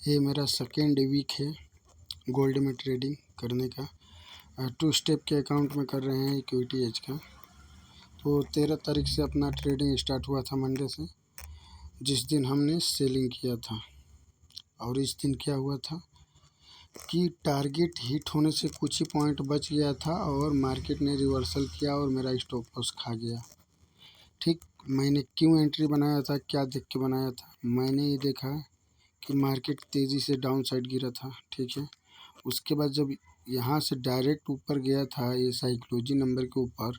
ये मेरा second week है गोल्ड में ट्रेडिंग करने का। 2 स्टेप के अकाउंट में कर रहे हैं इक्विटी एज का। तो 13 तारीख से अपना ट्रेडिंग स्टार्ट हुआ था मंडे से, जिस दिन हमने सेलिंग किया था। और इस दिन क्या हुआ था कि टारगेट हिट होने से कुछ ही पॉइंट बच गया था और मार्केट ने रिवर्सल किया और मेरा स्टॉप लॉस खा गया। ठीक, मैंने क्यों एंट्री बनाया था, क्या देख के बनाया था? मैंने ये देखा कि मार्केट तेज़ी से डाउन साइड गिरा था, ठीक है। उसके बाद जब यहाँ से डायरेक्ट ऊपर गया था ये साइकोलॉजी नंबर के ऊपर,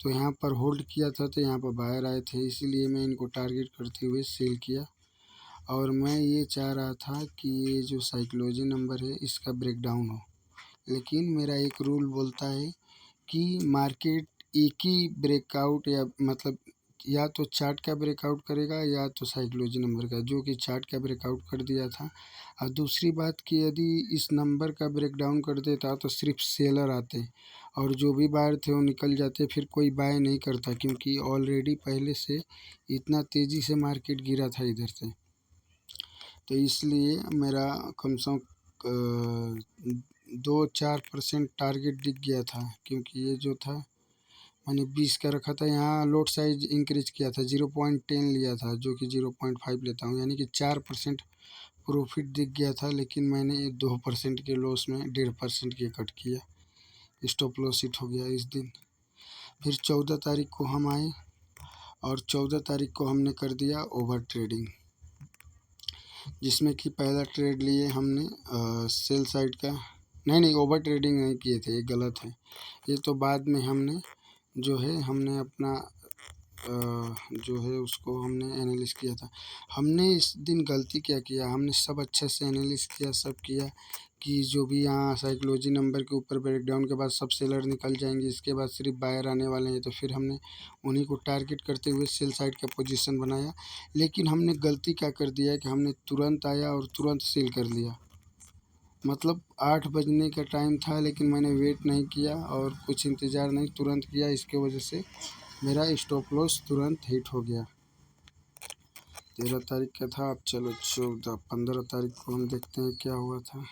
तो यहाँ पर होल्ड किया था, तो यहाँ पर बायर आए थे, इसीलिए मैं इनको टारगेट करते हुए सेल किया। और मैं ये चाह रहा था कि ये जो साइकोलॉजी नंबर है इसका ब्रेकडाउन हो, लेकिन मेरा एक रूल बोलता है कि मार्केट एक ही ब्रेकआउट या मतलब या तो चार्ट का ब्रेकआउट करेगा या तो साइकोलॉजी नंबर का, जो कि चार्ट का ब्रेकआउट कर दिया था। और दूसरी बात कि यदि इस नंबर का ब्रेकडाउन कर देता तो सिर्फ सेलर आते और जो भी बायर थे वो निकल जाते, फिर कोई बाय नहीं करता, क्योंकि ऑलरेडी पहले से इतना तेज़ी से मार्केट गिरा था इधर से। तो इसलिए मेरा कम से कम 2-4% टारगेट दिख गया था, क्योंकि ये जो था मैंने 20 का रखा था। यहाँ लोट साइज इंक्रीज किया था, 0.10 लिया था, जो कि 0.5 लेता हूँ, यानी कि 4% प्रॉफिट दिख गया था। लेकिन मैंने 2% के लॉस में 1.5% के कट किया, स्टॉप लॉस हिट हो गया इस दिन। फिर 14 तारीख को हम आए और 14 तारीख को हमने कर दिया ओवर ट्रेडिंग, जिसमें कि पहला ट्रेड लिए हमने सेल साइड का। नहीं, ओवर ट्रेडिंग नहीं किए थे, ये गलत है। ये तो बाद में हमने जो है हमने अपना जो है उसको हमने एनालिस किया था। हमने इस दिन गलती क्या किया, हमने सब अच्छे से एनालिस किया, सब किया कि जो भी यहाँ साइकोलॉजी नंबर के ऊपर ब्रेकडाउन के बाद सब सेलर निकल जाएंगे, इसके बाद सिर्फ बायर आने वाले हैं। तो फिर हमने उन्हीं को टारगेट करते हुए सेल साइड का पोजीशन बनाया। लेकिन हमने गलती क्या कर दिया कि हमने तुरंत आया और तुरंत सेल कर लिया। मतलब 8 बजने का टाइम था, लेकिन मैंने वेट नहीं किया और कुछ इंतज़ार नहीं, तुरंत किया। इसके वजह से मेरा स्टॉप लॉस तुरंत हिट हो गया। 13 तारीख का था। अब चलो 15 तारीख को हम देखते हैं क्या हुआ था।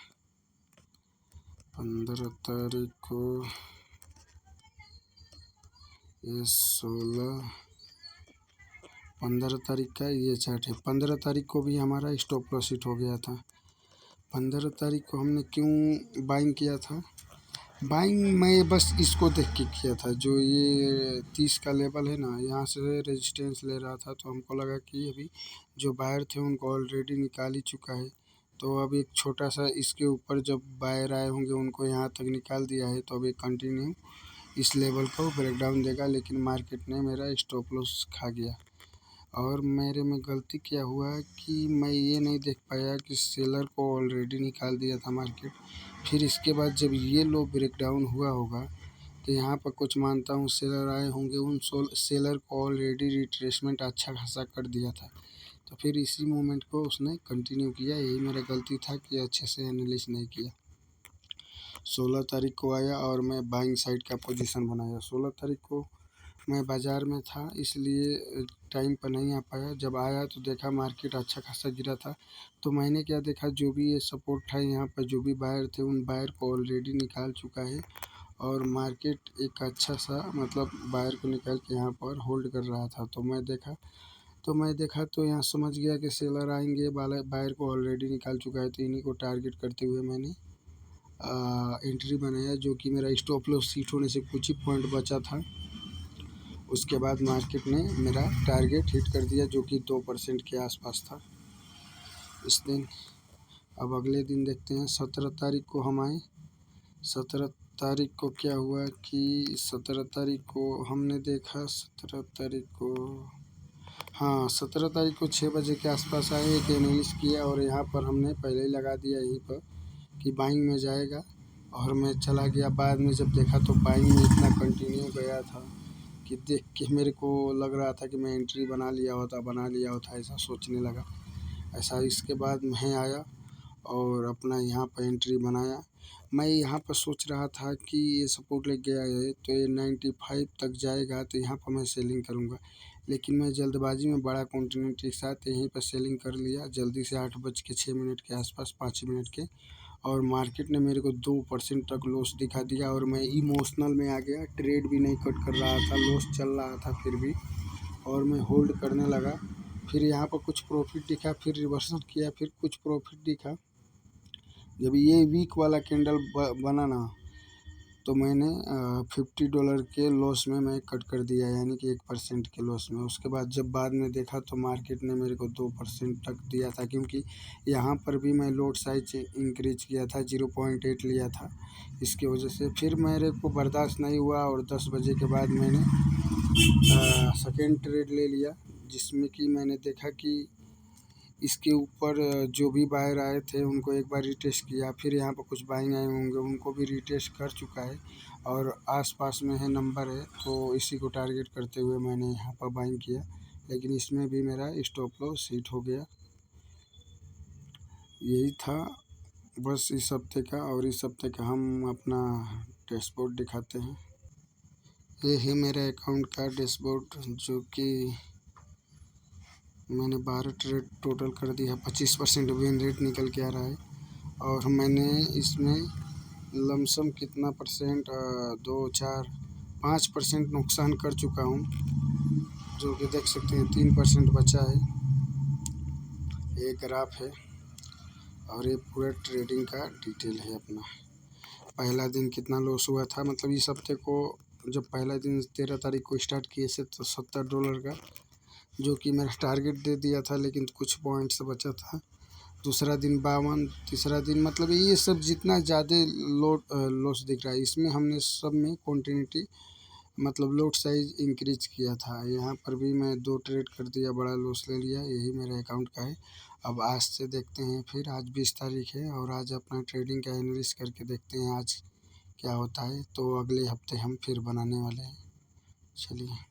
15 तारीख को ये 16, 15 तारीख का ये चार्ट है। 15 तारीख को भी हमारा स्टॉप लॉस हिट हो गया था। 15 तारीख को हमने क्यों बाइंग किया था? बाइंग मैं बस इसको देख के किया था, जो ये 30 का लेवल है ना, यहाँ से रेजिस्टेंस ले रहा था, तो हमको लगा कि अभी जो बायर थे उनको ऑलरेडी निकाल ही चुका है। तो अब एक छोटा सा इसके ऊपर जब बायर आए होंगे उनको यहाँ तक निकाल दिया है, तो अभी कंटिन्यू इस लेवल को ब्रेकडाउन देगा। लेकिन मार्केट ने मेरा स्टॉप लॉस खा गया। और मेरे में गलती क्या हुआ कि मैं ये नहीं देख पाया कि सेलर को ऑलरेडी निकाल दिया था मार्केट। फिर इसके बाद जब ये लो ब्रेकडाउन हुआ होगा, तो यहाँ पर कुछ मानता हूँ सेलर आए होंगे, उन सेलर को ऑलरेडी रिट्रेसमेंट अच्छा खासा कर दिया था, तो फिर इसी मोमेंट को उसने कंटिन्यू किया। यही मेरा गलती था कि अच्छे से एनालिसिस नहीं किया। 16 तारीख को आया और मैं बाइंग साइड का पोजीशन बनाया। 16 तारीख को मैं बाज़ार में था, इसलिए टाइम पर नहीं आ पाया। जब आया तो देखा मार्केट अच्छा खासा गिरा था, तो मैंने क्या देखा, जो भी ये सपोर्ट था यहाँ पर जो भी बायर थे उन बायर को ऑलरेडी निकाल चुका है और मार्केट एक अच्छा सा मतलब बायर को निकाल के यहाँ पर होल्ड कर रहा था। तो मैं देखा तो यहाँ समझ गया कि सेलर आएंगे, बायर को ऑलरेडी निकाल चुका है, तो इन्हीं को टारगेट करते हुए मैंने एंट्री बनाया, जो कि मेरा स्टॉप लॉस हिट होने से कुछ ही पॉइंट बचा था। उसके बाद मार्केट ने मेरा टारगेट हिट कर दिया, जो कि 2% के आसपास था इस दिन। अब अगले दिन देखते हैं। 17 तारीख को हम आए। 17 तारीख को क्या हुआ कि 17 तारीख को हमने देखा, 17 तारीख को हाँ 17 तारीख को 6 बजे के आसपास आए, एक एनालिसिस किया और यहाँ पर हमने पहले ही लगा दिया यहीं पर कि बाइंग में जाएगा, और मैं चला गया। बाद में जब देखा तो बाइंग में इतना कंटिन्यू गया था कि देख के मेरे को लग रहा था कि मैं एंट्री बना लिया होता, ऐसा सोचने लगा ऐसा। इसके बाद मैं आया और अपना यहाँ पर एंट्री बनाया। मैं यहाँ पर सोच रहा था कि ये सपोर्ट लग गया है तो ये 95 तक जाएगा, तो यहाँ पर मैं सेलिंग करूँगा। लेकिन मैं जल्दबाजी में बड़ा क्वांटिटी के साथ यहीं पर सेलिंग कर लिया जल्दी से 8:06 के आसपास, 5 मिनट के। और मार्केट ने मेरे को 2% तक लॉस दिखा दिया और मैं इमोशनल में आ गया, ट्रेड भी नहीं कट कर रहा था, लॉस चल रहा था फिर भी, और मैं होल्ड करने लगा। फिर यहाँ पर कुछ प्रॉफिट दिखा, फिर रिवर्सल किया, फिर कुछ प्रॉफिट दिखा। जब ये वीक वाला कैंडल बना ना, तो मैंने $50 के लॉस में मैं कट कर दिया, यानी कि 1% के लॉस में। उसके बाद जब बाद में देखा तो मार्केट ने मेरे को 2% तक दिया था, क्योंकि यहाँ पर भी मैं लॉट साइज इंक्रीज किया था, 0.8 लिया था। इसकी वजह से फिर मेरे को बर्दाश्त नहीं हुआ और 10 बजे के बाद मैंने सेकेंड ट्रेड ले लिया, जिसमें कि मैंने देखा कि इसके ऊपर जो भी बायर आए थे उनको एक बार रीटेस्ट किया, फिर यहाँ पर कुछ बाइंग आए होंगे उनको भी रीटेस्ट कर चुका है और आसपास में है नंबर है, तो इसी को टारगेट करते हुए मैंने यहाँ पर बाइंग किया। लेकिन इसमें भी मेरा स्टॉप लॉस हिट हो गया। यही था बस इस हफ्ते का। और इस हफ्ते का हम अपना डैशबोर्ड दिखाते हैं। ये है मेरा अकाउंट का डैशबोर्ड, जो कि मैंने 12 ट्रेड टोटल कर दिया, 25% विन रेट निकल के आ रहा है। और मैंने इसमें लमसम कितना परसेंट 2 4 5% नुकसान कर चुका हूँ, जो कि देख सकते हैं 3% बचा है। ये ग्राफ है और ये पूरा ट्रेडिंग का डिटेल है अपना। पहला दिन कितना लॉस हुआ था, मतलब इस हफ्ते को जब पहला दिन 13 तारीख को स्टार्ट किए थे तो $70 का, जो कि मेरा टारगेट दे दिया था, लेकिन कुछ पॉइंट्स बचा था। दूसरा दिन 52, तीसरा दिन, मतलब ये सब जितना ज़्यादा लॉस दिख रहा है, इसमें हमने सब में क्वांटिटी मतलब लॉट साइज इंक्रीज किया था। यहाँ पर भी मैं 2 ट्रेड कर दिया, बड़ा लॉस ले लिया। यही मेरे अकाउंट का है। अब आज से देखते हैं, फिर आज 20 तारीख है और आज अपना ट्रेडिंग का एनालिसिस करके देखते हैं आज क्या होता है। तो अगले हफ्ते हम फिर बनाने वाले हैं। चलिए।